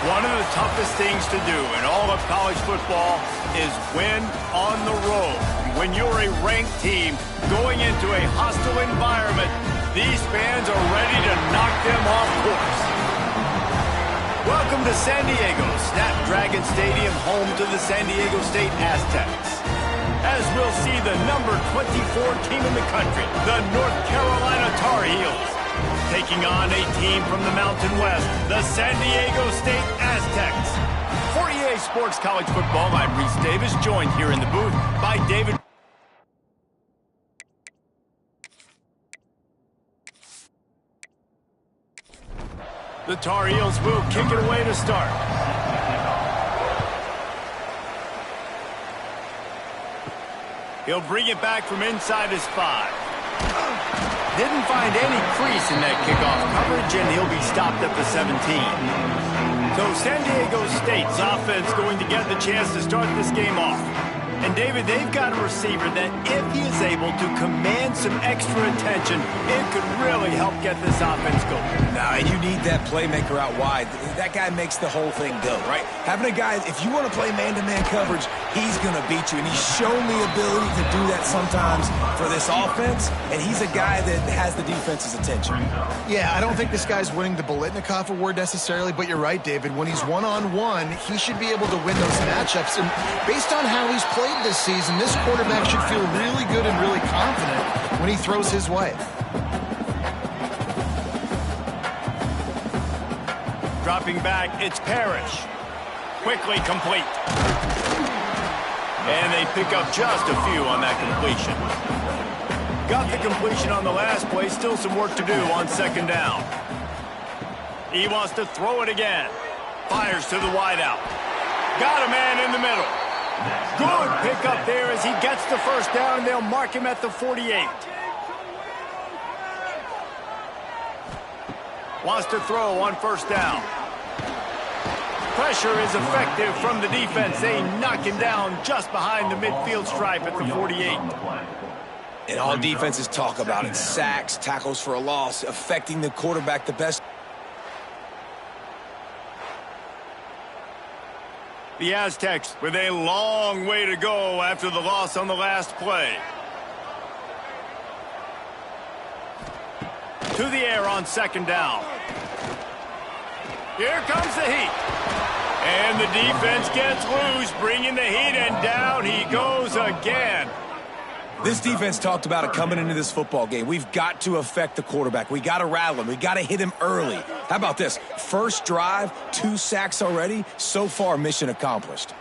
One of the toughest things to do in all of college football is win on the road. When you're a ranked team going into a hostile environment, these fans are ready to knock them off course. Welcome to San Diego, Snapdragon Stadium, home to the San Diego State Aztecs. As we'll see the number 24 team in the country, the North Carolina Tar Heels, taking on a team from the Mountain West, the San Diego State Aztecs. For EA Sports College Football, I'm Reese Davis, joined here in the booth by David. The Tar Heels will kick it away to start. He'll bring it back from inside his 5. Didn't find any crease in that kickoff coverage, and he'll be stopped at the 17. So San Diego State's offense going to get the chance to start this game off. And, David, they've got a receiver that if he is able to command some extra attention, it could really help get this offense going. Now, and you need that playmaker out wide. That guy makes the whole thing go, right? Having a guy, if you want to play man-to-man coverage, he's going to beat you. And he's shown the ability to do that sometimes for this offense, and he's a guy that has the defense's attention. Yeah, I don't think this guy's winning the Biletnikoff Award necessarily, but you're right, David. When he's one-on-one, he should be able to win those matchups. And based on how he's played this season, this quarterback should feel really good and really confident when he throws his way. Dropping back, it's Parrish. Quickly complete. And they pick up just a few on that completion. Got the completion on the last play, still some work to do on second down. He wants to throw it again. Fires to the wideout. Got a man in the middle. Good pickup there as he gets the first down, and they'll mark him at the 48. Wants to throw on first down. Pressure is effective from the defense. They knock him down just behind the midfield stripe at the 48. And all defenses talk about it. Sacks, tackles for a loss, affecting the quarterback the best. The Aztecs with a long way to go after the loss on the last play. To the air on second down. Here comes the heat. And the defense gets loose, bringing the heat, and down he goes again. This defense talked about it coming into this football game. We've got to affect the quarterback. We got to rattle him. We got to hit him early. How about this? First drive, 2 sacks already. So far, mission accomplished.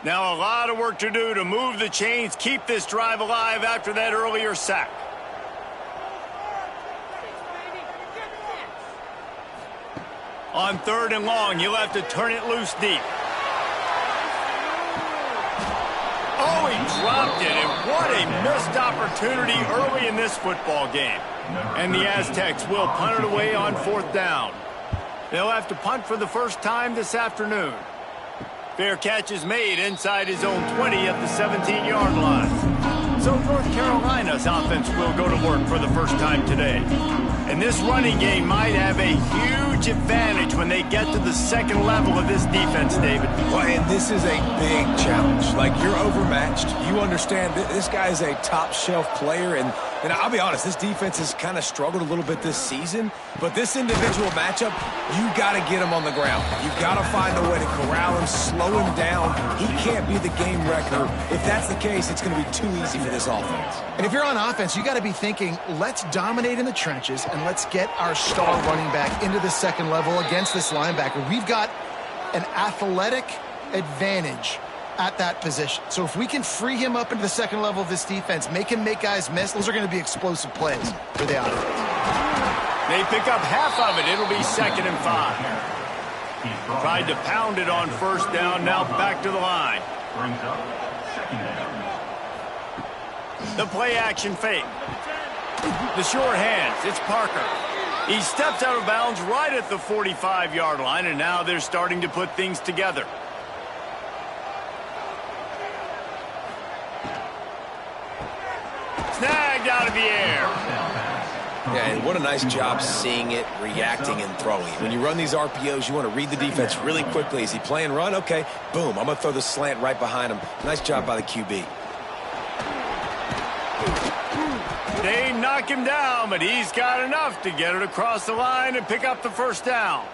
Now a lot of work to do to move the chains, keep this drive alive after that earlier sack. On third and long, he'll have to turn it loose deep. Oh, he dropped it, and what a missed opportunity early in this football game. And the Aztecs will punt it away on fourth down. They'll have to punt for the first time this afternoon. Fair catch is made inside his own 20 at the 17-yard line. So North Carolina's offense will go to work for the first time today. And this running game might have a huge advantage when they get to the second level of this defense, David. Well, and this is a big challenge. Like, you're overmatched. You understand this guy is a top-shelf player, and I'll be honest, this defense has kind of struggled a little bit this season, but this individual matchup, you got to get him on the ground. You got to find a way to corral him, slow him down. He can't be the game wrecker. If that's the case, it's going to be too easy for this offense. And if you're on offense, you got to be thinking, let's dominate in the trenches and let's get our star running back into the second level against this linebacker. We've got an athletic advantage at that position. So if we can free him up into the second level of this defense, make him make guys miss, those are going to be explosive plays for the offense. They pick up half of it. It'll be 2nd and 5. Tried to pound it on first down. Now back to the line. The play action fake. The short hands. It's Parker. He steps out of bounds right at the 45-yard line, and now they're starting to put things together. Snagged out of the air. Yeah, and what a nice job seeing it, reacting, and throwing it. When you run these RPOs, you want to read the defense really quickly. Is he playing run? Okay, boom. I'm going to throw the slant right behind him. Nice job by the QB. They knock him down, but he's got enough to get it across the line and pick up the first down.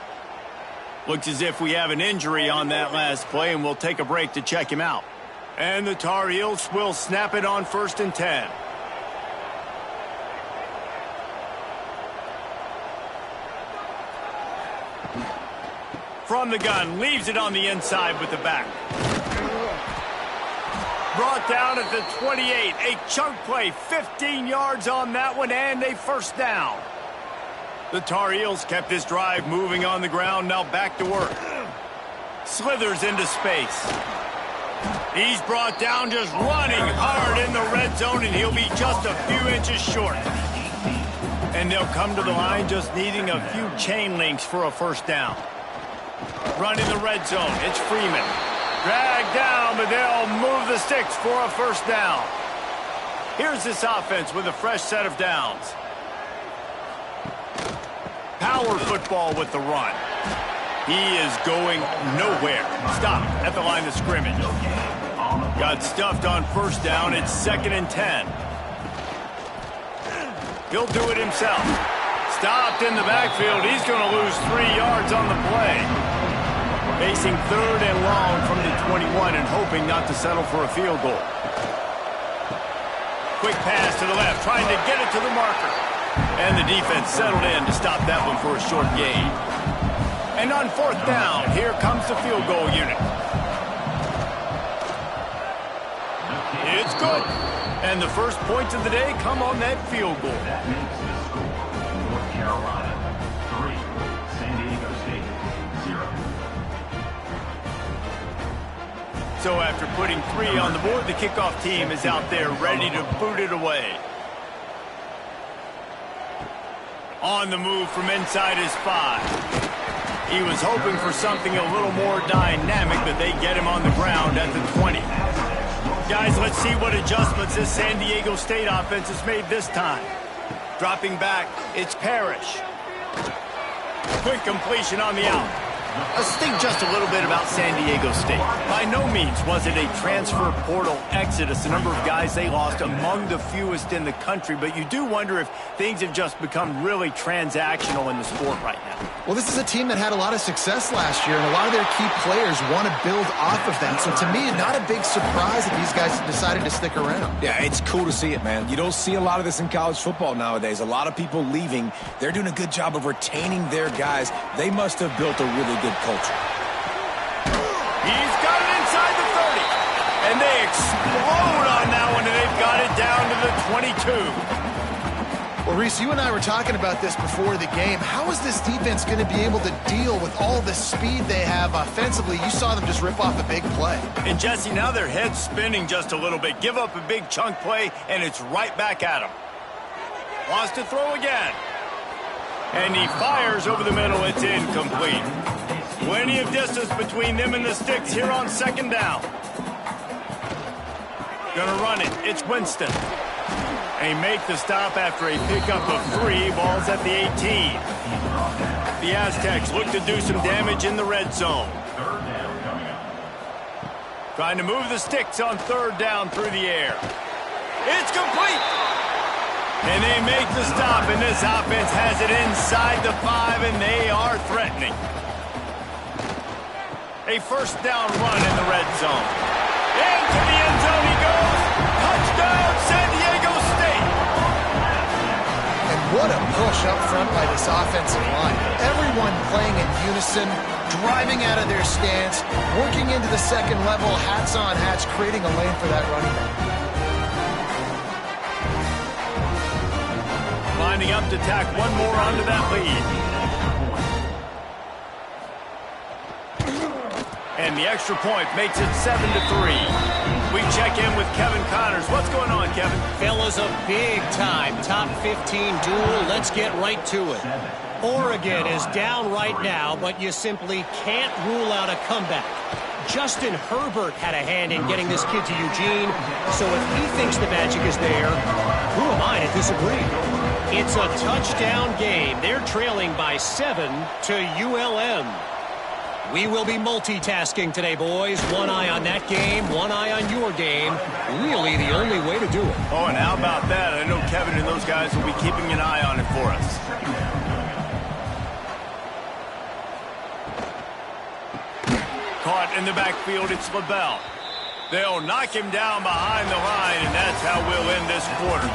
Looks as if we have an injury on that last play, and we'll take a break to check him out. And the Tar Heels will snap it on 1st and 10. From the gun, leaves it on the inside with the back. Brought down at the 28. A chunk play, 15 yards on that one, and a first down. The Tar Heels kept this drive moving on the ground, now back to work. Slithers into space. He's brought down just running hard in the red zone, and he'll be just a few inches short. And they'll come to the line just needing a few chain links for a first down. Run in the red zone. It's Freeman. Dragged down, but they'll move the sticks for a first down. Here's this offense with a fresh set of downs. Power football with the run. He is going nowhere. Stop at the line of scrimmage. Got stuffed on first down. It's 2nd and 10. He'll do it himself. Stopped in the backfield. He's going to lose 3 yards on the play. Facing 3rd and long from the 21 and hoping not to settle for a field goal. Quick pass to the left, trying to get it to the marker. And the defense settled in to stop that one for a short gain. And on 4th down, here comes the field goal unit. It's good. And the first points of the day come on that field goal. That makes the score North Carolina 3, San Diego State 0. So after putting 3 on the board, the kickoff team is out there ready to boot it away. On the move from inside his 5. He was hoping for something a little more dynamic, but they get him on the ground at the 20. Guys, let's see what adjustments this San Diego State offense has made this time. Dropping back, it's Parrish. Quick completion on the out. Let's think just a little bit about San Diego State. By no means was it a transfer portal exodus, the number of guys they lost among the fewest in the country, but you do wonder if things have just become really transactional in the sport right now. Well, this is a team that had a lot of success last year, and a lot of their key players want to build off of them. So to me, not a big surprise that these guys decided to stick around. Yeah, it's cool to see it, man. You don't see a lot of this in college football nowadays. A lot of people leaving. They're doing a good job of retaining their guys. They must have built a really good culture. He's got it inside the 30. And they explode on that one, and they've got it down to the 22. Well, Reese, you and I were talking about this before the game. How is this defense going to be able to deal with all the speed they have offensively? You saw them just rip off a big play. And, Jesse, now their head's spinning just a little bit. Give up a big chunk play, and it's right back at him. Wants to throw again. And he fires over the middle. It's incomplete. Plenty of distance between them and the sticks here on second down. Gonna run it. It's Winston. They make the stop after a pickup of 3. Ball's at the 18. The Aztecs look to do some damage in the red zone. Trying to move the sticks on third down through the air. It's complete! And they make the stop, and this offense has it inside the 5, and they are threatening. A first down run in the red zone. Into the end zone he goes. Touchdown, San Diego State. And what a push up front by this offensive line. Everyone playing in unison, driving out of their stance, working into the second level, hats on hats, creating a lane for that running back. Lining up to tack one more onto that lead. And the extra point makes it 7-3. We check in with Kevin Connors. What's going on, Kevin? Fellas, a big-time top 15 duel. Let's get right to it. Oregon is down right now, but you simply can't rule out a comeback. Justin Herbert had a hand in getting this kid to Eugene, so if he thinks the magic is there, who am I to disagree? It's a touchdown game. They're trailing by 7 to ULM. We will be multitasking today, boys. One eye on that game, one eye on your game. Really the only way to do it. Oh, and how about that? I know Kevin and those guys will be keeping an eye on it for us. Caught in the backfield, it's LaBelle. They'll knock him down behind the line, and that's how we'll end this quarter.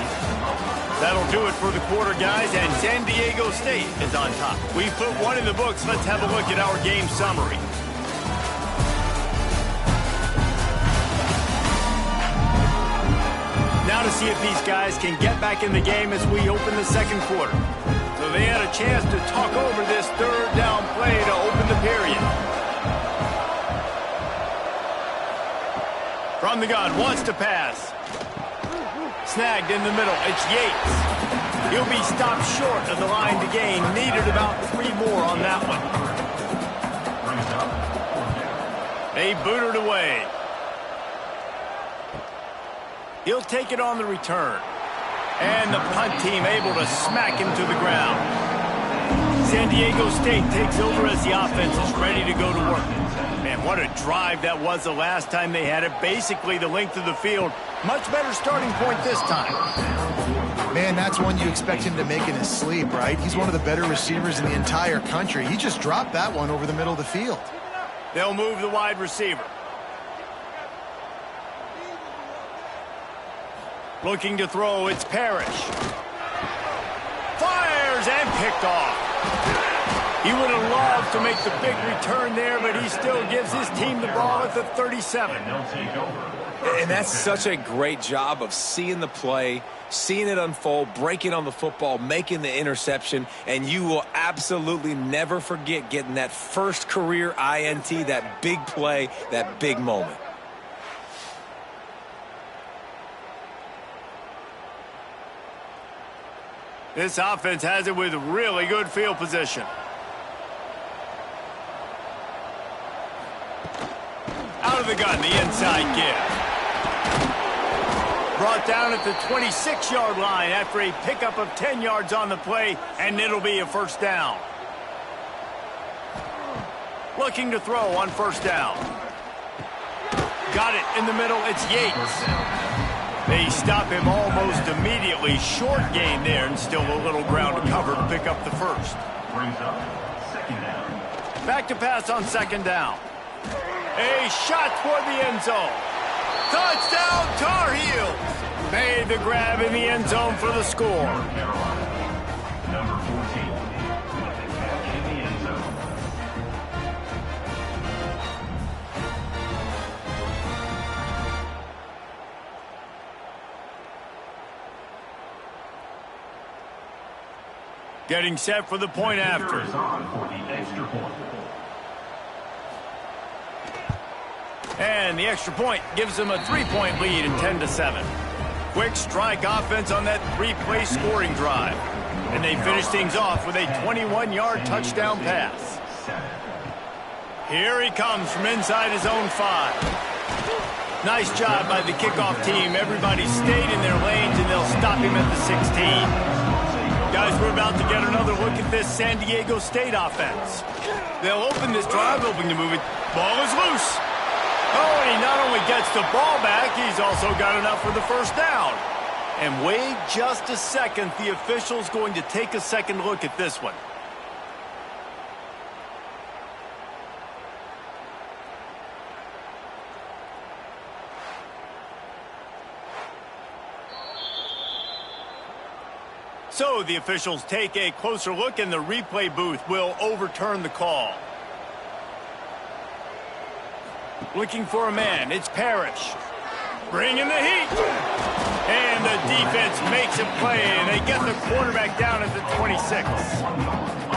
That'll do it for the quarter, guys, and San Diego State is on top. We've put one in the books. Let's have a look at our game summary. Now to see if these guys can get back in the game as we open the second quarter. So they had a chance to talk over this third down play to open the period. From the gun, wants to pass. Snagged in the middle, it's Yates. He'll be stopped short of the line to gain. Needed about 3 more on that one. They booted away. He'll take it on the return. And the punt team able to smack him to the ground. San Diego State takes over as the offense is ready to go to work. Man, what a drive that was the last time they had it. Basically the length of the field. Much better starting point this time. Man, that's one you expect him to make in his sleep, right? He's one of the better receivers in the entire country. He just dropped that one over the middle of the field. They'll move the wide receiver. Looking to throw, it's Parrish. Fires and picked off. He would have loved to make the big return there, but he still gives his team the ball at the 37. And that's such a great job of seeing the play, seeing it unfold, breaking on the football, making the interception, and you will absolutely never forget getting that first career INT, that big play, that big moment. This offense has it with really good field position. Out of the gun, the inside give. Brought down at the 26-yard line after a pickup of 10 yards on the play, and it'll be a first down. Looking to throw on first down. Got it in the middle, it's Yates. They stop him almost immediately. Short gain there, and still a little ground to cover to pick up the first. Brings up second down. Back to pass on second down. A shot toward the end zone. Touchdown, Tar Heels. Made the grab in the end zone for the score. Carolina, number 14, in the end zone. Getting set for the point after. Is on for the extra point. And the extra point gives them a 3-point lead in 10-7. Quick strike offense on that 3-play scoring drive. And they finish things off with a 21-yard touchdown pass. Here he comes from inside his own 5. Nice job by the kickoff team. Everybody stayed in their lanes, and they'll stop him at the 16. Guys, we're about to get another look at this San Diego State offense. They'll open this drive, hoping to move it. Ball is loose. Oh, and he not only gets the ball back, he's also got enough for the first down. And wait just a second. The official's going to take a second look at this one. So the officials take a closer look, and the replay booth will overturn the call. Looking for a man, it's Parrish. Bringing the heat. And the defense makes a play, and they get the quarterback down at the 26.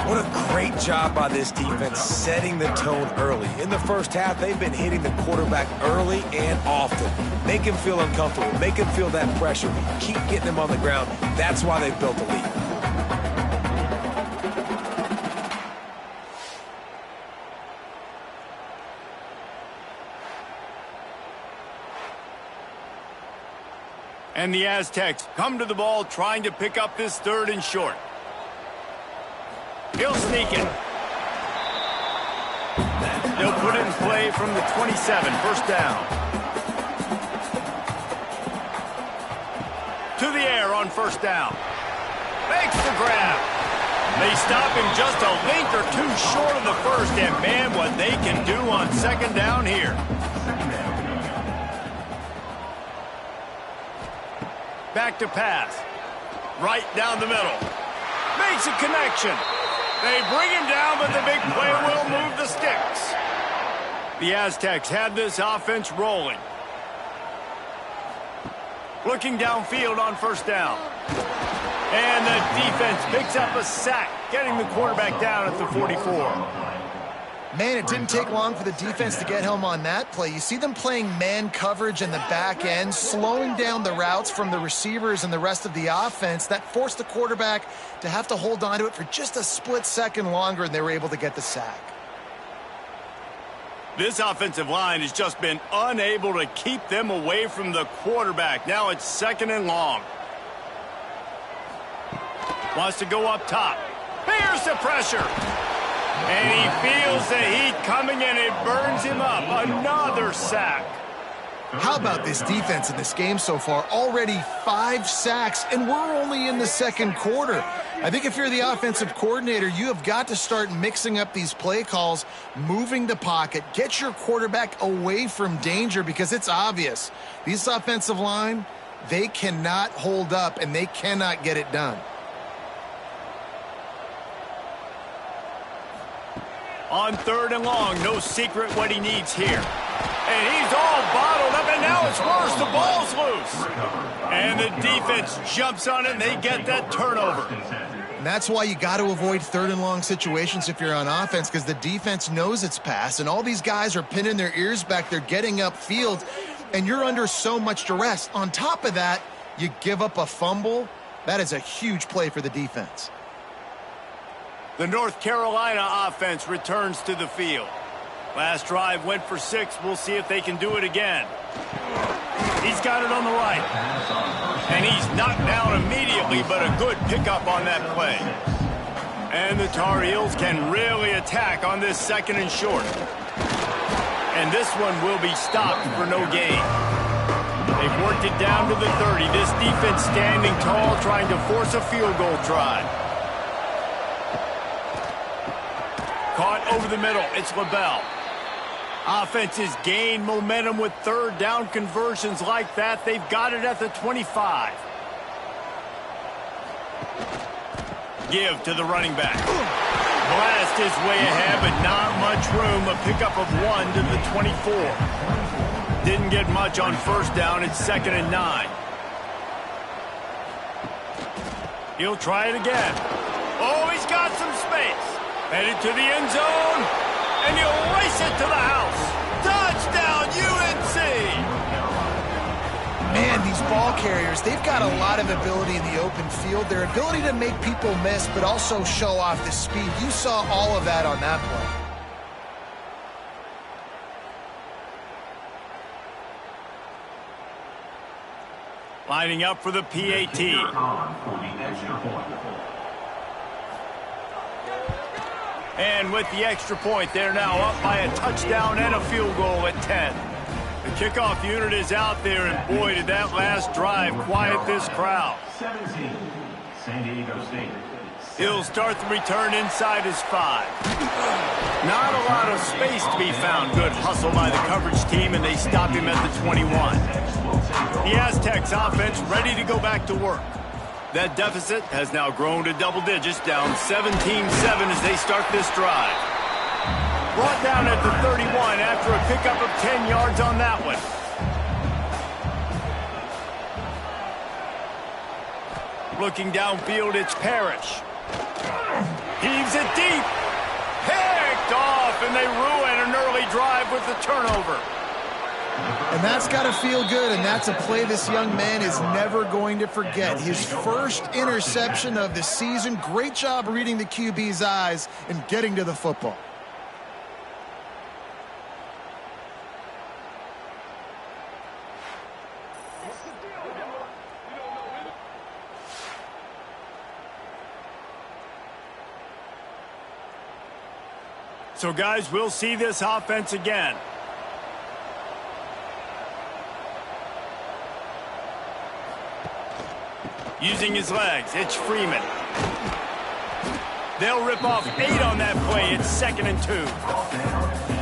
What a great job by this defense setting the tone early. In the first half, they've been hitting the quarterback early and often. Make him feel uncomfortable. Make him feel that pressure. Keep getting him on the ground. That's why they've built a lead. And the Aztecs come to the ball, trying to pick up this 3rd and short. He'll sneak it. They'll put it in play from the 27, first down. To the air on first down. Makes the grab. They stop him just a length or two short of the first, and man, what they can do on second down here. Back to pass. Right down the middle. Makes a connection. They bring him down, but the big play will move the sticks. The Aztecs had this offense rolling. Looking downfield on first down. And the defense picks up a sack, getting the quarterback down at the 44. Man, it didn't take long for the defense to get home on that play. You see them playing man coverage in the back end, slowing down the routes from the receivers and the rest of the offense. That forced the quarterback to have to hold on to it for just a split second longer, and they were able to get the sack. This offensive line has just been unable to keep them away from the quarterback. Now it's 2nd and long. Wants to go up top. Here's the pressure. And he feels the heat coming in. It burns him up. Another sack. How about this defense in this game so far? Already 5 sacks, and we're only in the 2nd quarter. I think if you're the offensive coordinator, you have got to start mixing up these play calls, moving the pocket, get your quarterback away from danger, because it's obvious. These offensive line, they cannot hold up, and they cannot get it done. On 3rd and long, no secret what he needs here. And he's all bottled up, and now it's worse. The ball's loose. And the defense jumps on it, and they get that turnover. And that's why you got to avoid 3rd and long situations if you're on offense, because the defense knows it's pass, and all these guys are pinning their ears back. They're getting upfield, and you're under so much duress. On top of that, you give up a fumble. That is a huge play for the defense. The North Carolina offense returns to the field. Last drive went for 6. We'll see if they can do it again. He's got it on the right. And he's knocked down immediately, but a good pickup on that play. And the Tar Heels can really attack on this 2nd and short. And this one will be stopped for no gain. They've worked it down to the 30. This defense standing tall, trying to force a field goal try. Caught over the middle. It's LaBelle. Offenses gain momentum with 3rd down conversions like that. They've got it at the 25. Give to the running back. Blast his way ahead, but not much room. A pickup of 1 to the 24. Didn't get much on first down. It's 2nd and 9. He'll try it again. Oh, he's got some space. Headed to the end zone, and he'll race it to the house. Touchdown, UNC! Man, these ball carriers, they've got a lot of ability in the open field. Their ability to make people miss, but also show off the speed. You saw all of that on that play. Lining up for the PAT. For the extra point. And with the extra point, they're now up by a touchdown and a field goal at 10. The kickoff unit is out there, and boy, did that last drive quiet this crowd. 17, San Diego State. He'll start the return inside his 5. Not a lot of space to be found. Good hustle by the coverage team, and they stop him at the 21. The Aztecs offense ready to go back to work. That deficit has now grown to double digits, down 17-7 as they start this drive. Brought down at the 31 after a pickup of 10 yards on that one. Looking downfield, it's Parrish. Heaves it deep. Picked off, and they ruin an early drive with the turnover. And that's got to feel good, and that's a play this young man is never going to forget. His first interception of the season. Great job reading the QB's eyes and getting to the football. So, guys, we'll see this offense again. Using his legs, it's Freeman. They'll rip off 8 on that play. It's 2nd and 2.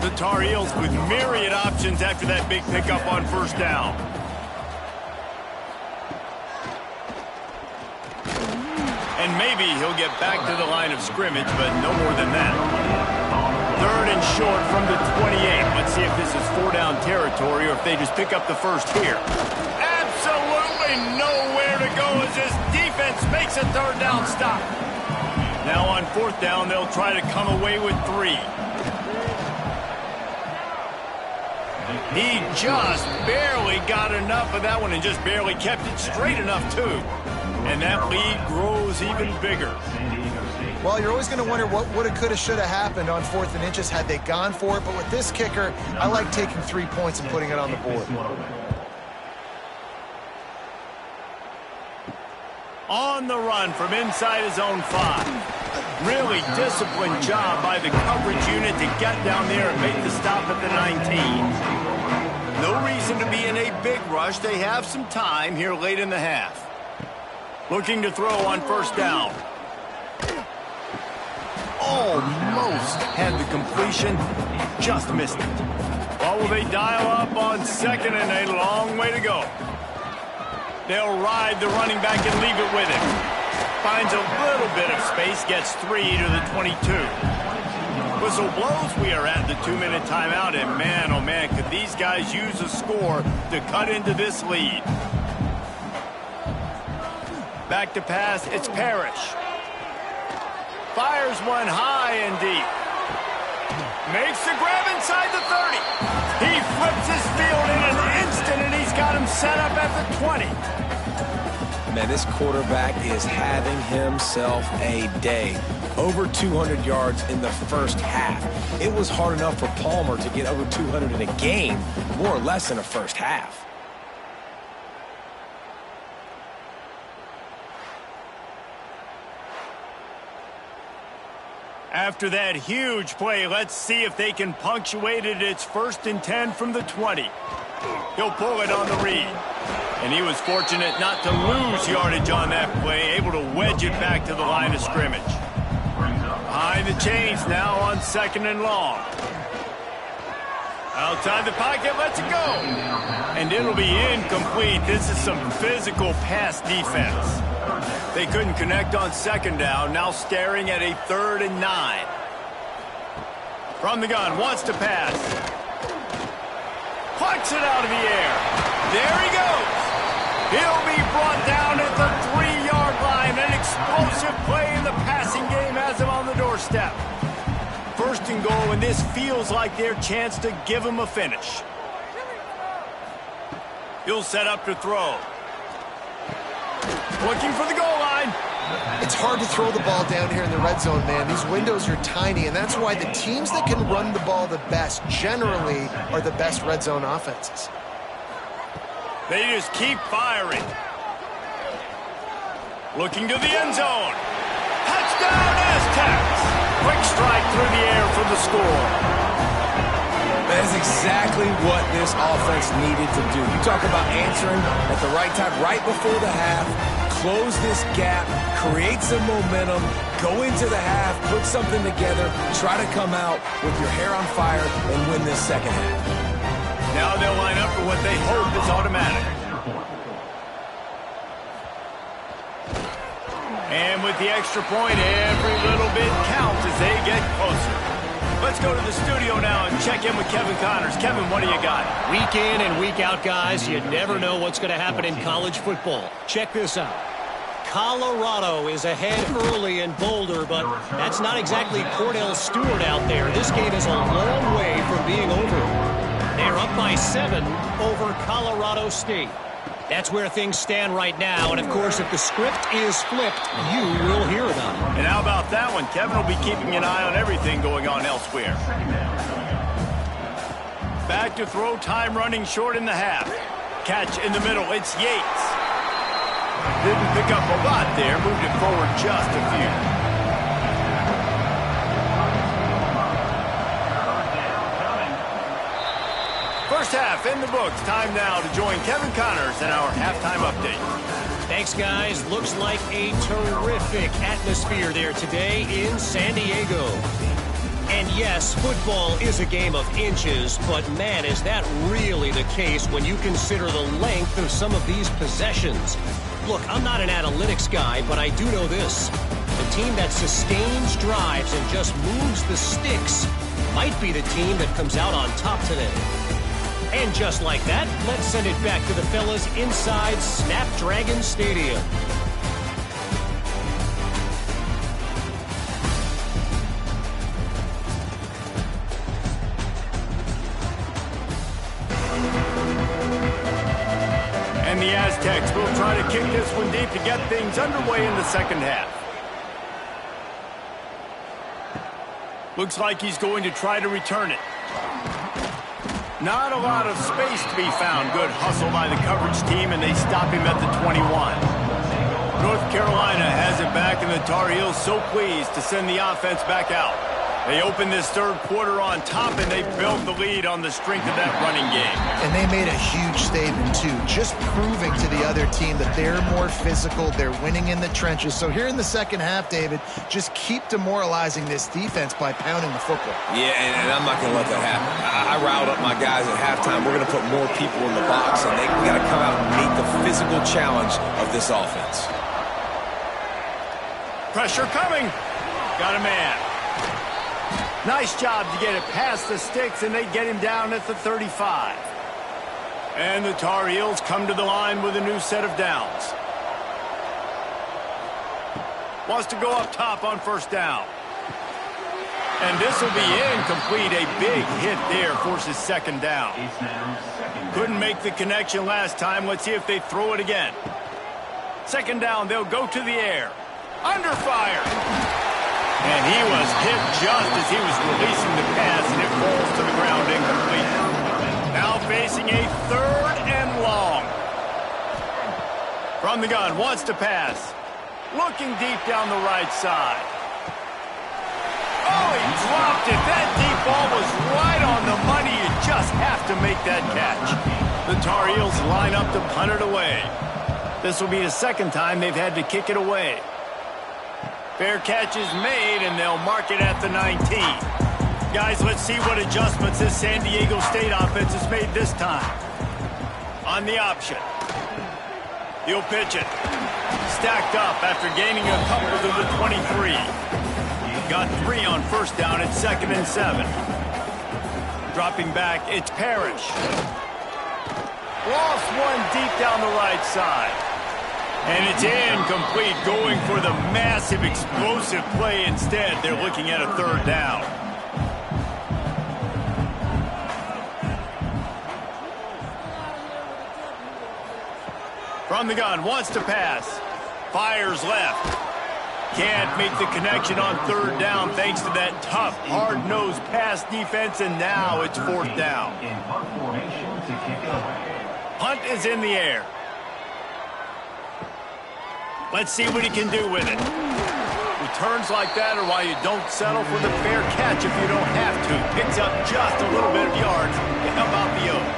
The Tar Heels with myriad options after that big pickup on first down. And maybe he'll get back to the line of scrimmage, but no more than that. 3rd and short from the 28. Let's see if this is 4-down territory or if they just pick up the first here. Absolutely nowhere to go as this defense makes a 3rd down stop. Now on 4th down, they'll try to come away with 3. He just barely got enough of that one and just barely kept it straight enough, too. And that lead grows even bigger. Well, you're always going to wonder what woulda, coulda, shoulda happened on 4th and inches had they gone for it. But with this kicker, I like taking 3 points and putting it on the board. On the run from inside his own 5. Really disciplined job by the coverage unit to get down there and make the stop at the 19. No reason to be in a big rush. They have some time here late in the half. Looking to throw on 1st down. Almost had the completion, just missed it. Well, will they dial up on 2nd and a long way to go? They'll ride the running back and leave it with him. Finds a little bit of space, gets 3 to the 22. Whistle blows, we are at the 2-minute timeout, and man, oh man, could these guys use a score to cut into this lead. Back to pass, it's Parrish. Fires one high and deep. Makes the grab inside the 30. He flips his field in an instant, and he's got him set up at the 20. Man, this quarterback is having himself a day. Over 200 yards in the first half. It was hard enough for Palmer to get over 200 in a game, more or less in a first half. After that huge play, let's see if they can punctuate it. It's 1st and 10 from the 20. He'll pull it on the read. And he was fortunate not to lose yardage on that play, able to wedge it back to the line of scrimmage. Behind the chains now on 2nd and long. Outside the pocket, lets it go. And it'll be incomplete. This is some physical pass defense. They couldn't connect on 2nd down, now staring at a 3rd and 9. From the gun, wants to pass. Plucks it out of the air. There he goes. He'll be brought down at the 3-yard line. An explosive play in the passing game has him on the doorstep. 1st and goal, and this feels like their chance to give him a finish. He'll set up to throw. Looking for the goal line. It's hard to throw the ball down here in the red zone, man. These windows are tiny, and that's why the teams that can run the ball the best generally are the best red zone offenses. They just keep firing. Looking to the end zone. Touchdown, Aztecs! Quick strike through the air for the score. That is exactly what this offense needed to do. You talk about answering at the right time, right before the half, close this gap, create some momentum, go into the half, put something together, try to come out with your hair on fire and win this second half. Now they'll line up for what they hope is automatic. And with the extra point, every little bit counts as they get closer. Let's go to the studio now and check in with Kevin Connors. Kevin, what do you got? Week in and week out, guys, you never know what's going to happen in college football. Check this out. Colorado is ahead early in Boulder, but that's not exactly Cordell Stewart out there. This game is a long way from being over. They're up by 7 over Colorado State. That's where things stand right now, and of course, if the script is flipped, you will hear about it. And how about that one? Kevin will be keeping an eye on everything going on elsewhere. Back to throw, time running short in the half. Catch in the middle, it's Yates. Didn't pick up a lot there, moved it forward just a few. First half in the books. Time now to join Kevin Connors in our halftime update. Thanks, guys. Looks like a terrific atmosphere there today in San Diego. And yes, football is a game of inches, but man, is that really the case when you consider the length of some of these possessions. Look, I'm not an analytics guy, but I do know this. The team that sustains drives and just moves the sticks might be the team that comes out on top today. And just like that, let's send it back to the fellas inside Snapdragon Stadium. And the Aztecs will try to kick this one deep to get things underway in the second half. Looks like he's going to try to return it. Not a lot of space to be found. Good hustle by the coverage team, and they stop him at the 21. North Carolina has it back, and the Tar Heels so pleased to send the offense back out. They opened this third quarter on top, and they built the lead on the strength of that running game. And they made a huge statement, too, just proving to the other team that they're more physical, they're winning in the trenches. So here in the second half, David, just keep demoralizing this defense by pounding the football. Yeah, and I'm not going to let that happen. I riled up my guys at halftime. We're going to put more people in the box, and we got to come out and meet the physical challenge of this offense. Pressure coming. Got a man. Nice job to get it past the sticks, and they get him down at the 35. And the Tar Heels come to the line with a new set of downs. Wants to go up top on first down. And this will be incomplete. A big hit there forces second down. Couldn't make the connection last time. Let's see if they throw it again. Second down, they'll go to the air. Under fire. And he was hit just as he was releasing the pass, and it falls to the ground incomplete. Now facing a third and long. From the gun, wants to pass. Looking deep down the right side. Oh, he dropped it. That deep ball was right on the money. You just have to make that catch. The Tar Heels line up to punt it away. This will be the second time they've had to kick it away. Fair catch is made, and they'll mark it at the 19. Guys, let's see what adjustments this San Diego State offense has made this time. On the option. He'll pitch it. Stacked up after gaining a couple to the 23. Got 3 on first down at 2nd and 7. Dropping back, it's Parrish. Lost one deep down the right side. And it's incomplete, going for the massive, explosive play instead. They're looking at a third down. From the gun, wants to pass. Fires left. Can't make the connection on third down thanks to that tough, hard-nosed pass defense, and now it's fourth down. Punt is in the air. Let's see what he can do with it. Returns like that are why you don't settle for the fair catch if you don't have to. Picks up just a little bit of yards to help out the Oaks.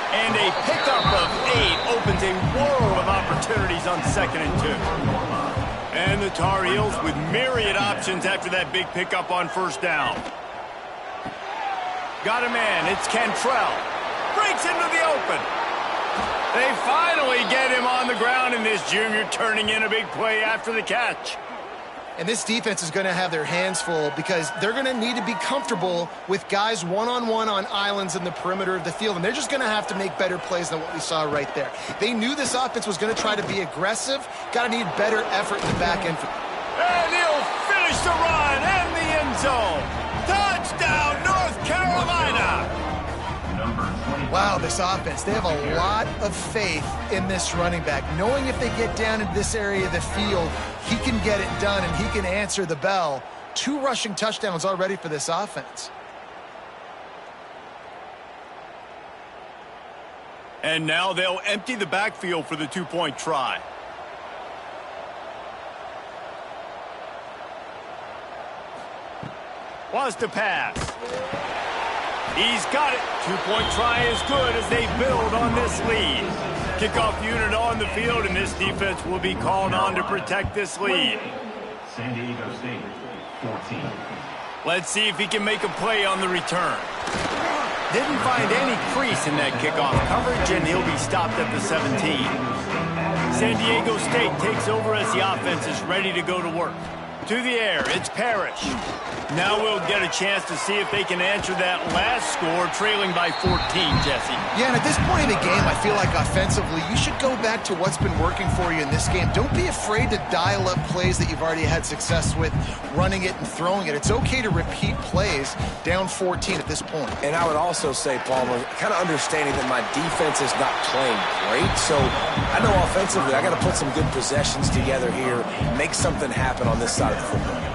And a pickup of 8 opens a world of opportunities on 2nd and 2. And the Tar Heels with myriad options after that big pickup on 1st down. Got a man, it's Cantrell. Breaks into the open. They finally get him on the ground, and this junior turning in a big play after the catch. And this defense is going to have their hands full because they're going to need to be comfortable with guys one-on-one on islands in the perimeter of the field, and they're just going to have to make better plays than what we saw right there. They knew this offense was going to try to be aggressive. Got to need better effort in the back end. And he'll finish the run and the end zone. Touchdown, North Carolina! Wow, this offense, they have a lot of faith in this running back, knowing if they get down into this area of the field, he can get it done and he can answer the bell. 2 rushing touchdowns already for this offense. And now they'll empty the backfield for the 2-point try. Wants to pass. He's got it. 2-point try is good as they build on this lead. Kickoff unit on the field, and this defense will be called on to protect this lead. San Diego State, 14. Let's see if he can make a play on the return. Didn't find any crease in that kickoff coverage, and he'll be stopped at the 17. San Diego State takes over as the offense is ready to go to work. To the air, it's Parrish. Now we'll get a chance to see if they can answer that last score, trailing by 14, Jesse. Yeah, and at this point in the game, I feel like offensively, you should go back to what's been working for you in this game. Don't be afraid to dial up plays that you've already had success with, running it and throwing it. It's okay to repeat plays down 14 at this point. And I would also say, Palmer, kind of understanding that my defense is not playing great, so I know offensively I got to put some good possessions together here, make something happen on this side of the football.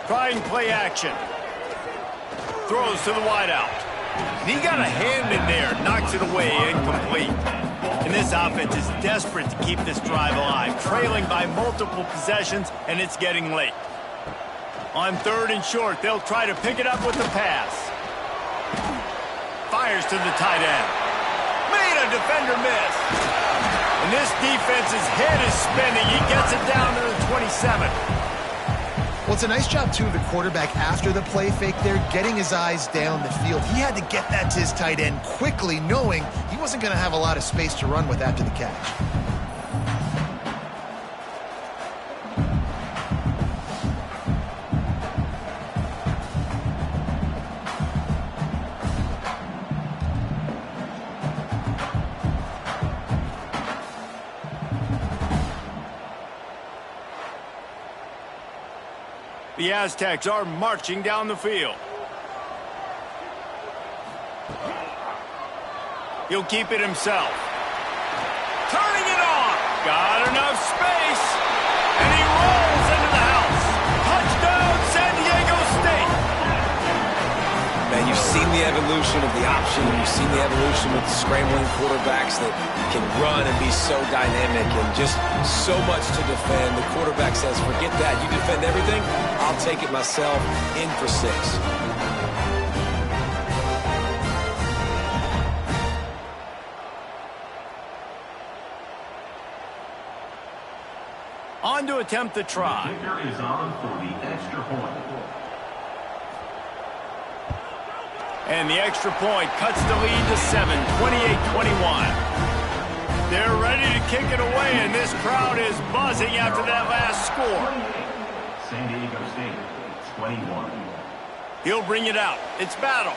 Trying play action. Throws to the wideout. And he got a hand in there, knocks it away, incomplete. And this offense is desperate to keep this drive alive, trailing by multiple possessions, and it's getting late. On 3rd and short, they'll try to pick it up with the pass. Fires to the tight end. Made a defender miss. And this defense's head is spinning. He gets it down to the 27. Well, it's a nice job, too, of the quarterback after the play fake there, getting his eyes down the field. He had to get that to his tight end quickly, knowing he wasn't going to have a lot of space to run with after the catch. The Aztecs are marching down the field. He'll keep it himself. Turning it on. Got enough space. And he rolls into the house. Touchdown, San Diego State. Man, you've seen the evolution of the option. You've seen the evolution with scrambling quarterbacks that can run and be so dynamic and just so much to defend. The quarterback says, forget that. You defend everything, I'll take it myself. In for 6. On to attempt the try. The kicker is on for the extra point. And the extra point cuts the lead to 7, 28-21. They're ready to kick it away, and this crowd is buzzing after that last score. San Diego State, 21. He'll bring it out. It's Battle.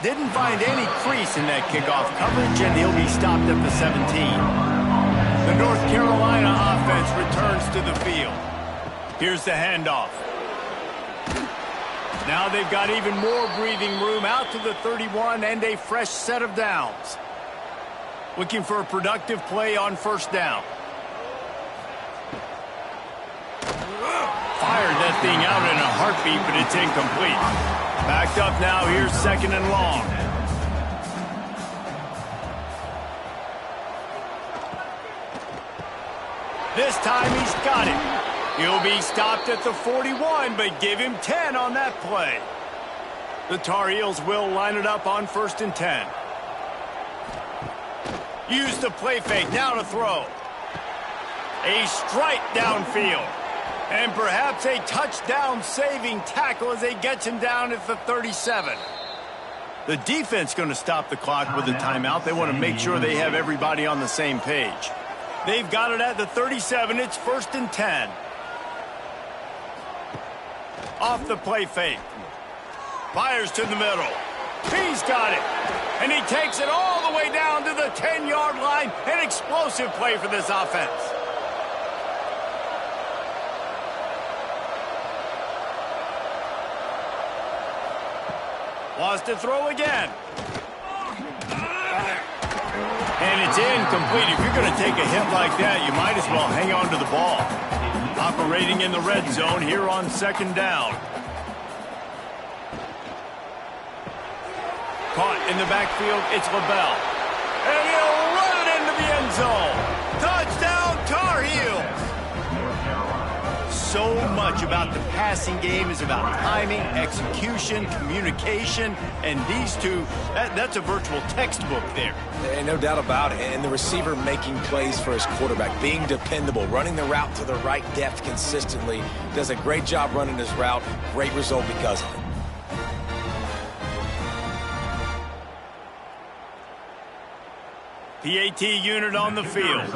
Didn't find any crease in that kickoff coverage, and he'll be stopped at the 17. The North Carolina offense returns to the field. Here's the handoff. Now they've got even more breathing room out to the 31 and a fresh set of downs. Looking for a productive play on 1st down. Fired that that thing out in a heartbeat, but it's incomplete. Backed up now, here's 2nd and long. This time he's got it. He'll be stopped at the 41, but give him 10 on that play. The Tar Heels will line it up on 1st and 10. Use the play fake, now to throw. A strike downfield. And perhaps a touchdown-saving tackle as he gets him down at the 37. The defense going to stop the clock with a timeout. They want to make sure they have everybody on the same page. They've got it at the 37. It's 1st and 10. Off the play fake. Fires to the middle. He's got it. And he takes it all the way down to the 10-yard line. An explosive play for this offense. Wants to throw again. And it's incomplete. If you're going to take a hit like that, you might as well hang on to the ball. Operating in the red zone here on 2nd down. Caught in the backfield, it's LaBelle. And he'll run it into the end zone. Touchdown, Tar Heels. So much about the passing game is about timing, execution, communication, and these two, that's a virtual textbook there. No doubt about it. And the receiver making plays for his quarterback, being dependable, running the route to the right depth consistently. Does a great job running his route. Great result because of it. PAT unit on the field.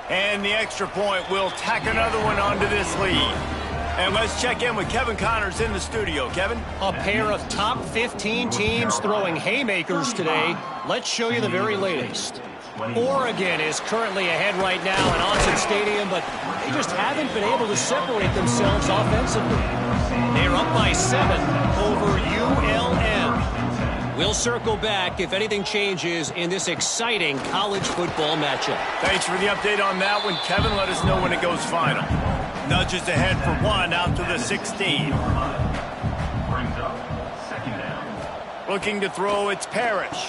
And the extra point will tack another one onto this lead. And let's check in with Kevin Connors in the studio. Kevin? A pair of top 15 teams throwing haymakers today. Let's show you the very latest. Oregon is currently ahead right now in Autzen Stadium, but they just haven't been able to separate themselves offensively. They're up by 7 over ULM. We'll circle back if anything changes in this exciting college football matchup. Thanks for the update on that one, Kevin. Let us know when it goes final. Nudges ahead for 1 out to the 16. Brings up 2nd down. Looking to throw, it's Parrish.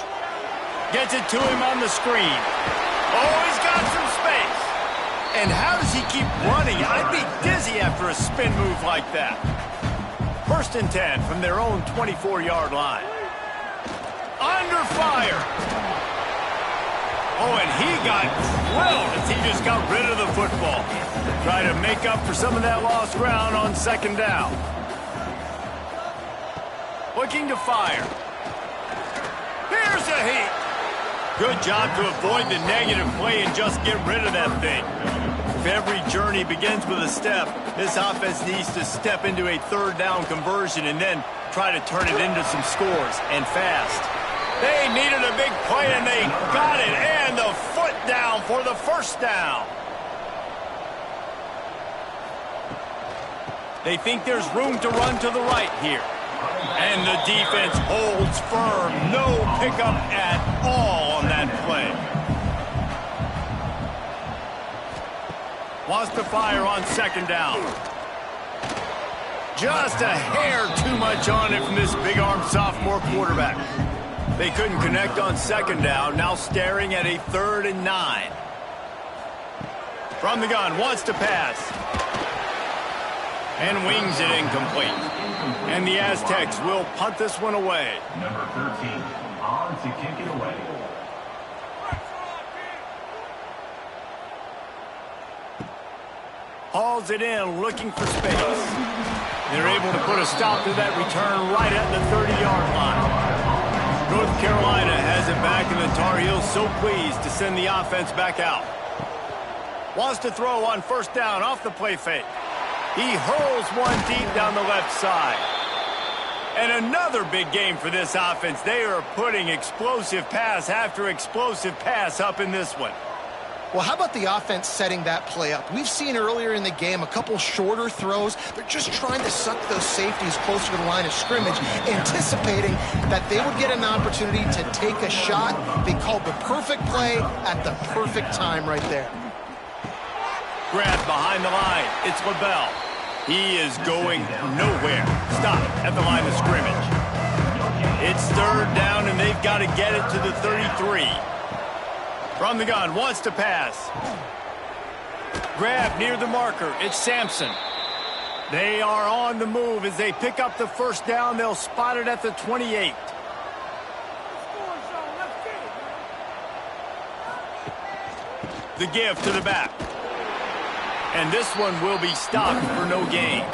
Gets it to him on the screen. Oh, he's got some space. And how does he keep running? I'd be dizzy after a spin move like that. 1st and 10 from their own 24-yard line. Under fire. Oh, and he got drilled as he just got rid of the football. Try to make up for some of that lost ground on 2nd down. Looking to fire. Here's a heat. Good job to avoid the negative play and just get rid of that thing. If every journey begins with a step, this offense needs to step into a 3rd down conversion and then try to turn it into some scores, and fast. They needed a big play, and they got it, and the foot down for the 1st down. They think there's room to run to the right here. And the defense holds firm. No pickup at all on that play. Wants to fire on 2nd down. Just a hair too much on it from this big-armed sophomore quarterback. They couldn't connect on 2nd down, now staring at a 3rd and 9. From the gun, wants to pass. And wings it incomplete. And the Aztecs will punt this one away. Number 13 on to kick it away. Hauls it in, looking for space. They're able to put a stop to that return right at the 30-yard line. North Carolina has it back, and the Tar Heels so pleased to send the offense back out. Wants to throw on 1st down off the play fake. He hurls one deep down the left side. And another big game for this offense. They are putting explosive pass after explosive pass up in this one. Well, how about the offense setting that play up? We've seen earlier in the game a couple shorter throws. They're just trying to suck those safeties closer to the line of scrimmage, anticipating that they would get an opportunity to take a shot. They called the perfect play at the perfect time right there. Grab behind the line. It's LaBelle. He is going nowhere. Stop at the line of scrimmage. It's third down, and they've got to get it to the 33. From the gun, wants to pass. Grab near the marker. It's Sampson. They are on the move. As they pick up the first down, they'll spot it at the 28. The give to the back. And this one will be stopped for no gain.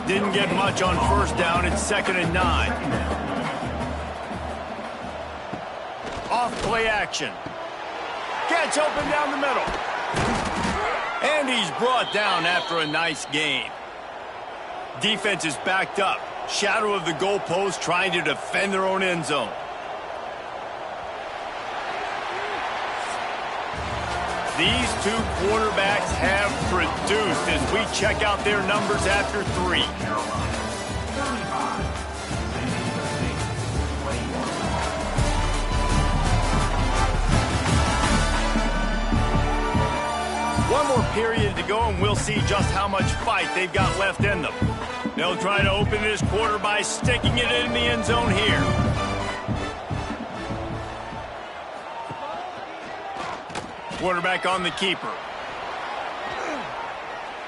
Didn't get much on first down. It's 2nd and 9. Off play action. Gets open down the middle. And he's brought down after a nice gain. Defense is backed up. Shadow of the goalpost, trying to defend their own end zone. These two quarterbacks have produced as we check out their numbers after 3. One more period to go, and we'll see just how much fight they've got left in them. They'll try to open this quarter by sticking it in the end zone here. Quarterback on the keeper.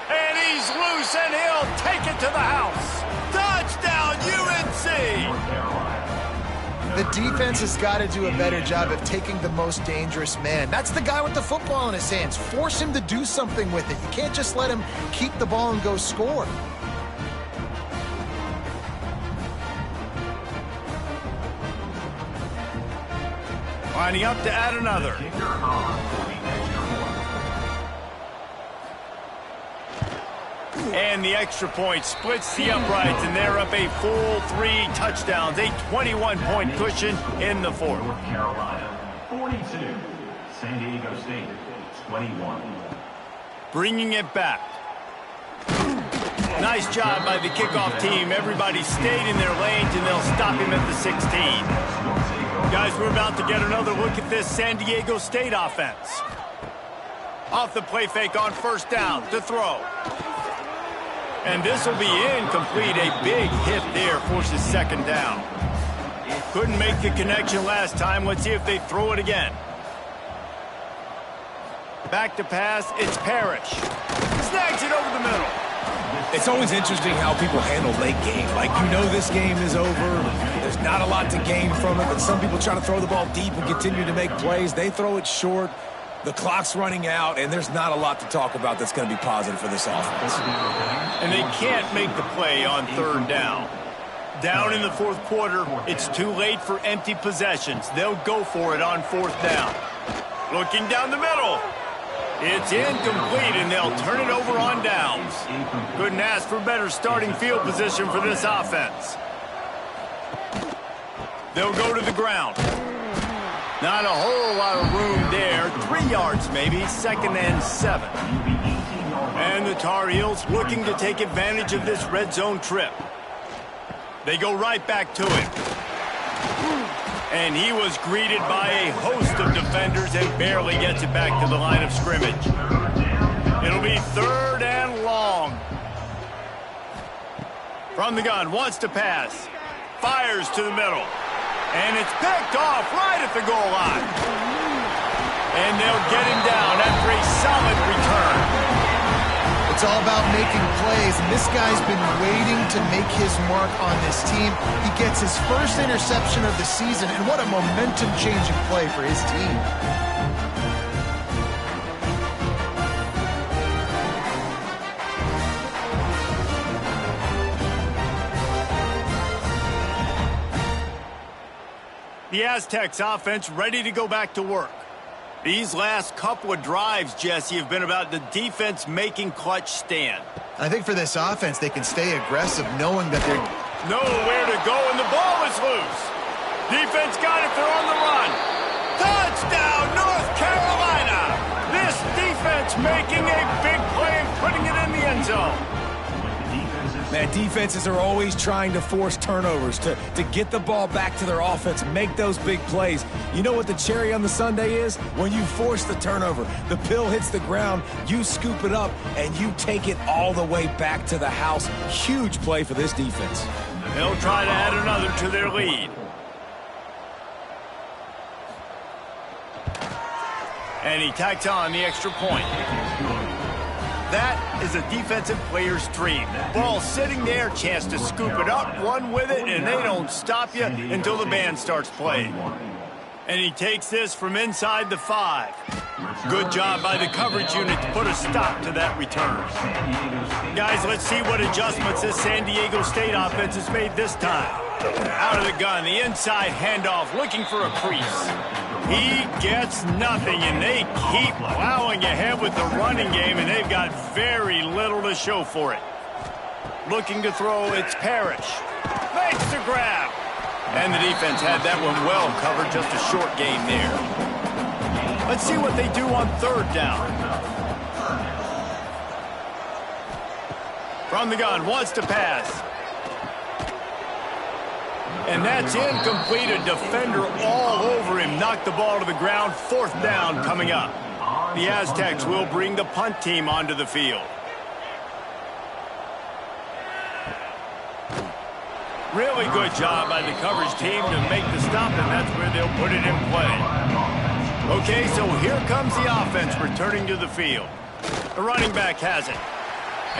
And he's loose, and he'll take it to the house. Touchdown, UNC! The defense has got to do a better job of taking the most dangerous man. That's the guy with the football in his hands. Force him to do something with it. You can't just let him keep the ball and go score. Lining up to add another. And the extra point splits the uprights, and they're up a full 3 touchdowns, a 21-point cushion in the 4th. North Carolina, 42. San Diego State, 21. Bringing it back. Nice job by the kickoff team. Everybody stayed in their lanes, and they'll stop him at the 16. Guys, we're about to get another look at this San Diego State offense. Off the play fake on first down to throw. And this will be incomplete. A big hit there forces 2nd down. Couldn't make the connection last time. Let's see if they throw it again. Back to pass. It's Parrish. Snags it over the middle. It's always interesting how people handle late game. Like, you know this game is over. There's not a lot to gain from it, but some people try to throw the ball deep and continue to make plays. They throw it short. The clock's running out, and there's not a lot to talk about that's going to be positive for this offense. And they can't make the play on 3rd down. Down in the 4th quarter, it's too late for empty possessions. They'll go for it on 4th down. Looking down the middle. It's incomplete, and they'll turn it over on downs. Couldn't ask for better starting field position for this offense. They'll go to the ground. Not a whole lot of room there. 3 yards maybe, 2nd and 7. And the Tar Heels looking to take advantage of this red zone trip. They go right back to it. And he was greeted by a host of defenders and barely gets it back to the line of scrimmage. It'll be 3rd and long. From the gun, wants to pass. Fires to the middle. And it's picked off right at the goal line. And they'll get him down after a solid return. It's all about making plays, and this guy's been waiting to make his mark on this team. He gets his first interception of the season, and what a momentum-changing play for his team. The Aztecs offense ready to go back to work. These last couple of drives, Jesse, have been about the defense making clutch stand. I think for this offense, they can stay aggressive knowing that they're nowhere to go, and the ball is loose. Defense got it. They're on the run. Touchdown, North Carolina. This defense making a big play and putting it in the end zone. Man, defenses are always trying to force turnovers, to get the ball back to their offense and make those big plays. You know what the cherry on the sundae is? When you force the turnover, the pill hits the ground, you scoop it up, and you take it all the way back to the house. Huge play for this defense. They'll try to add another to their lead. And he tacks on the extra point. That is a defensive player's dream. Ball sitting there, chance to scoop it up, run with it, and they don't stop you until the band starts playing. And he takes this from inside the 5. Good job by the coverage unit to put a stop to that return. Guys, let's see what adjustments this San Diego State offense has made this time. Out of the gun, the inside handoff, looking for a crease. He gets nothing, and they keep plowing ahead with the running game, and they've got very little to show for it. Looking to throw, it's Parrish. Makes the grab. And the defense had that one well covered, just a short gain there. Let's see what they do on 3rd down. From the gun, wants to pass. And that's incomplete. A defender all over him. Knocked the ball to the ground. 4th down coming up. The Aztecs will bring the punt team onto the field. Really good job by the coverage team to make the stop, and that's where they'll put it in play. Okay, so here comes the offense returning to the field. The running back has it.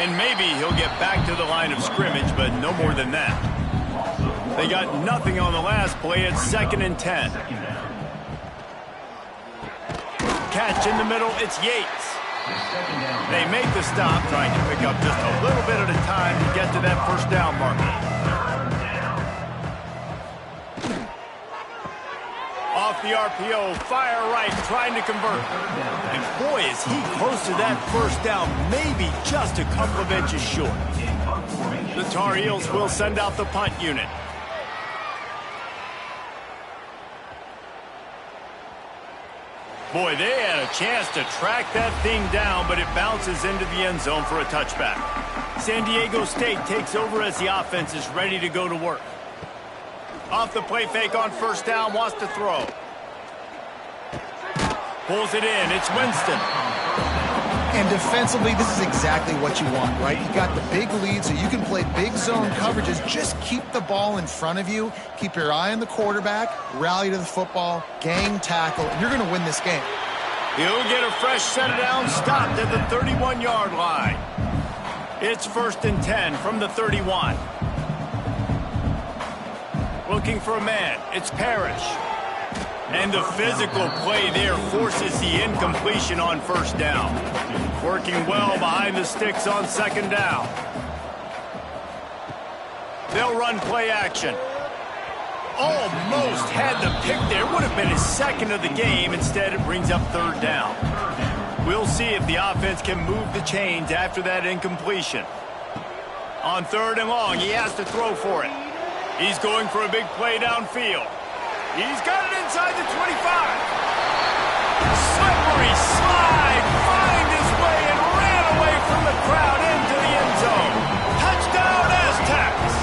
And maybe he'll get back to the line of scrimmage, but no more than that. They got nothing on the last play. It's 2nd and 10. Catch in the middle. It's Yates. They make the stop, trying to pick up just a little bit at a time to get to that 1st down marker. Off the RPO, fire right, trying to convert. And boy, is he close to that 1st down, maybe just a couple of inches short. The Tar Heels will send out the punt unit. Boy, they had a chance to track that thing down, but it bounces into the end zone for a touchback. San Diego State takes over as the offense is ready to go to work. Off the play fake on 1st down, wants to throw. Pulls it in, it's Winston. And defensively, this is exactly what you want, right? You got the big lead, so you can play big zone coverages. Just keep the ball in front of you. Keep your eye on the quarterback, rally to the football, gang tackle, and you're going to win this game. He'll get a fresh set it down, stopped at the 31-yard line. It's 1st and 10 from the 31. Looking for a man. It's Parrish. And the physical play there forces the incompletion on 1st down. Working well behind the sticks on 2nd down. They'll run play action. Almost had the pick there. Would have been his 2nd of the game. Instead, it brings up 3rd down. We'll see if the offense can move the chains after that incompletion. On 3rd and long, he has to throw for it. He's going for a big play downfield. He's got it inside the 25. Slippery slide, find his way and ran away from the crowd into the end zone. Touchdown, Aztecs.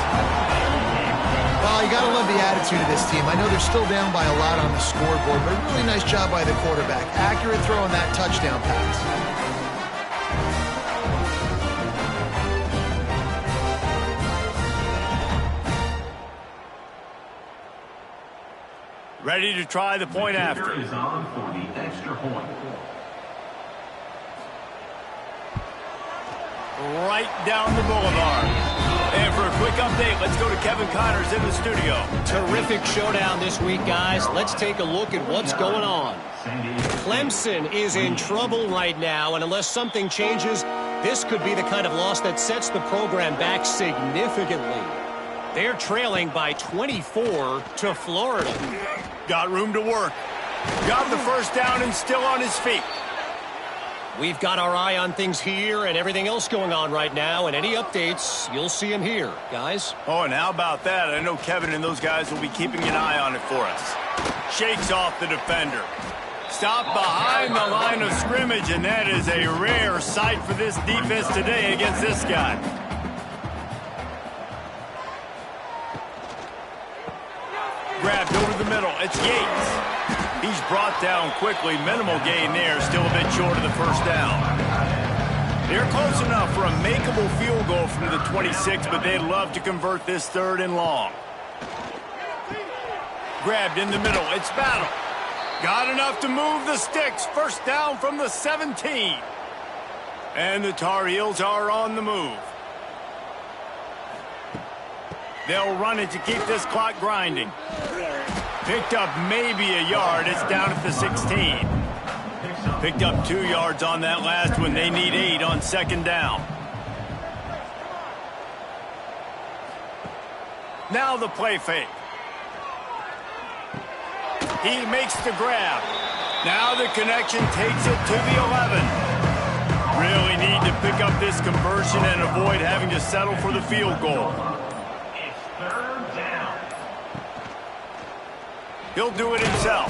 Well, you got to love the attitude of this team. I know they're still down by a lot on the scoreboard, but a really nice job by the quarterback. Accurate throw on that touchdown pass. Ready to try the point after. Is on for the extra point. Right down the boulevard. And for a quick update, let's go to Kevin Connors in the studio. Terrific showdown this week, guys. Let's take a look at what's going on. Clemson is in trouble right now, and unless something changes, this could be the kind of loss that sets the program back significantly. They're trailing by 24 to Florida. Got room to work. Got the 1st down and still on his feet. We've got our eye on things here and everything else going on right now, and any updates, you'll see them here, guys. Oh, and how about that? I know Kevin and those guys will be keeping an eye on it for us. Shakes off the defender. Stopped behind the line of scrimmage, and that is a rare sight for this defense today against this guy. Grabbed over the middle. It's Yates. He's brought down quickly. Minimal gain there. Still a bit short of the first down. They're close enough for a makeable field goal from the 26, but they'd love to convert this 3rd and long. Grabbed in the middle. It's Battle. Got enough to move the sticks. First down from the 17. And the Tar Heels are on the move. They'll run it to keep this clock grinding. Picked up maybe a yard. It's down at the 16. Picked up 2 yards on that last one. They need 8 on 2nd down. Now the play fake. He makes the grab. Now the connection takes it to the 11. Really need to pick up this conversion and avoid having to settle for the field goal. He'll do it himself.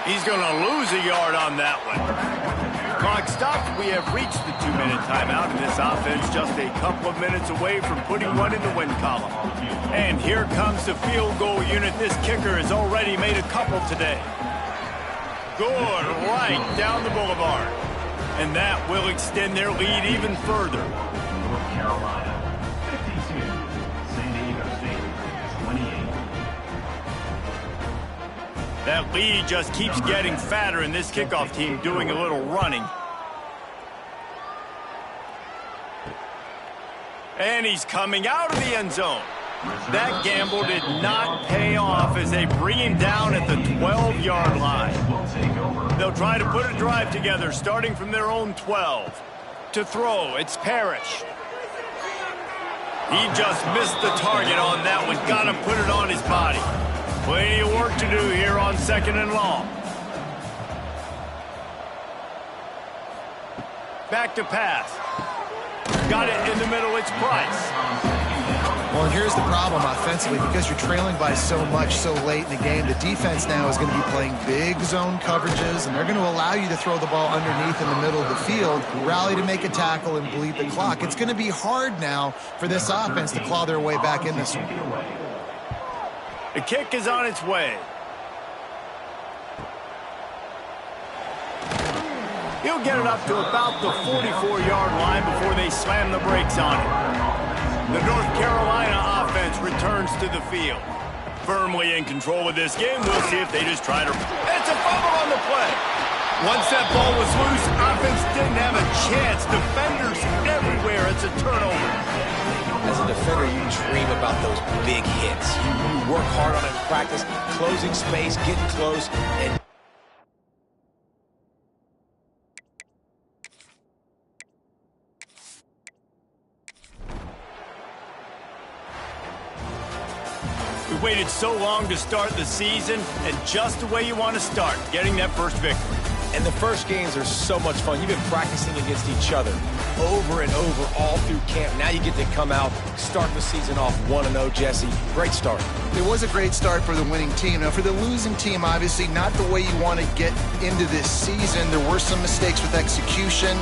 He's going to lose a yard on that one. Clock stopped. We have reached the 2-minute timeout, and this offense just a couple of minutes away from putting one in the win column. And here comes the field goal unit. This kicker has already made a couple today. Good, right down the boulevard. And that will extend their lead even further. North Carolina, 52. San Diego State, 28. That lead just keeps getting fatter, and this kickoff team doing a little running. And he's coming out of the end zone. That gamble did not pay off as they bring him down at the 12-yard line. They'll try to put a drive together starting from their own 12. To throw, it's Parrish. He just missed the target on that one. Got to put it on his body. Plenty of work to do here on 2nd and long. Back to pass. Got it in the middle. It's Price. Well, and here's the problem offensively. Because you're trailing by so much so late in the game, the defense now is going to be playing big zone coverages, and they're going to allow you to throw the ball underneath in the middle of the field, rally to make a tackle, and bleed the clock. It's going to be hard now for this offense to claw their way back in this one. The kick is on its way. He'll get it up to about the 44-yard line before they slam the brakes on it. The North Carolina offense returns to the field. Firmly in control of this game. We'll see if they just try to... It's a fumble on the play. Once that ball was loose, offense didn't have a chance. Defenders everywhere. It's a turnover. As a defender, you dream about those big hits. You work hard on it in practice, closing space, getting close, and... We waited so long to start the season, and just the way you want to start, getting that first victory. And the first games are so much fun. You've been practicing against each other over and over all through camp. Now you get to come out, start the season off 1-0, Jesse. Great start. It was a great start for the winning team. Now, for the losing team, obviously not the way you want to get into this season. There were some mistakes with execution.